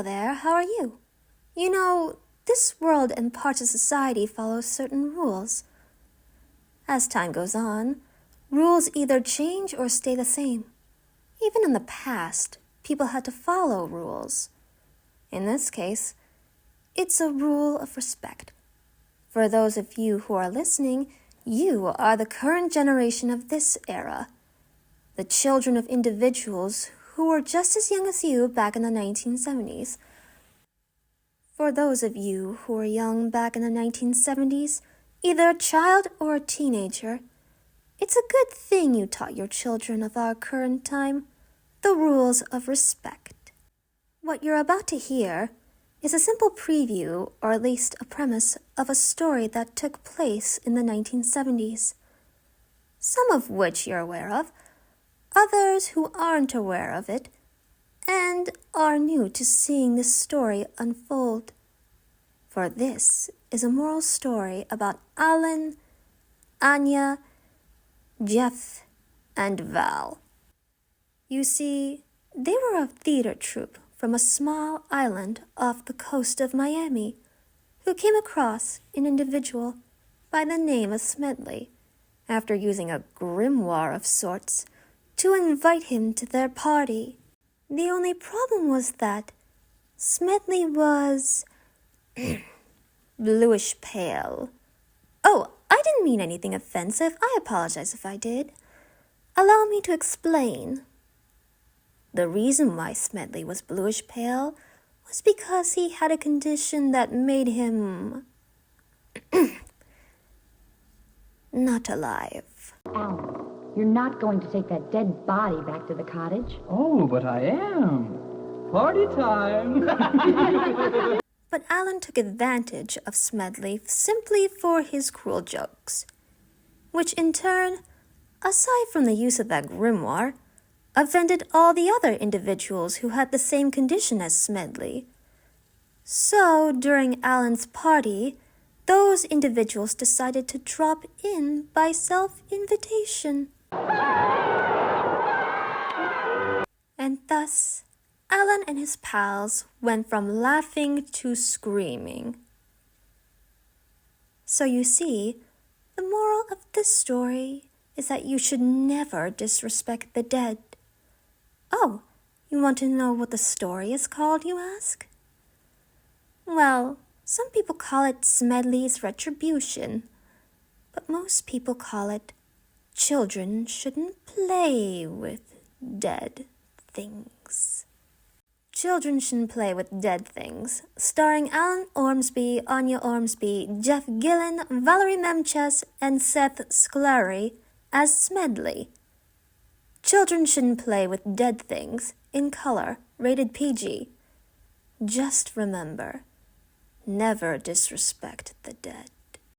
Hello there, how are you? You know, this world and parts of society follow certain rules. As time goes on, rules either change or stay the same. Even in the past, people had to follow rules. In this case, it's a rule of respect. For those of you who are listening, you are the current generation of this era, the children of individuals who were just as young as you back in the 1970s. For those of you who were young back in the 1970s, either a child or a teenager, it's a good thing you taught your children of our current time the rules of respect. What you're about to hear is a simple preview, or at least a premise, of a story that took place in the 1970s. Some of which you're aware of, others who aren't aware of it, and are new to seeing this story unfold. For this is a moral story about Alan, Anya, Jeff, and Val. You see, they were a theater troupe from a small island off the coast of Miami who came across an individual by the name of Smedley after using a grimoire of sorts to invite him to their party. The only problem was that Smedley was bluish pale. Oh, I didn't mean anything offensive. I apologize if I did. Allow me to explain. The reason why Smedley was bluish pale was because he had a condition that made him not alive. Alan, you're not going to take that dead body back to the cottage. Oh, but I am. Party time. But Alan took advantage of Smedley simply for his cruel jokes, which in turn, aside from the use of that grimoire, offended all the other individuals who had the same condition as Smedley. So, during Alan's party, those individuals decided to drop in by self-invitation. And thus, Alan and his pals went from laughing to screaming. So you see, the moral of this story is that you should never disrespect the dead. Oh, you want to know what the story is called, you ask? Well, some people call it Smedley's Retribution, but most people call it Children Shouldn't Play with Dead Things. Children Shouldn't Play with Dead Things, starring Alan Ormsby, Anya Ormsby, Jeff Gillen, Valerie Memches, and Seth Scolari as Smedley. Children Shouldn't Play with Dead Things, in color, rated PG. Just remember, never disrespect the dead.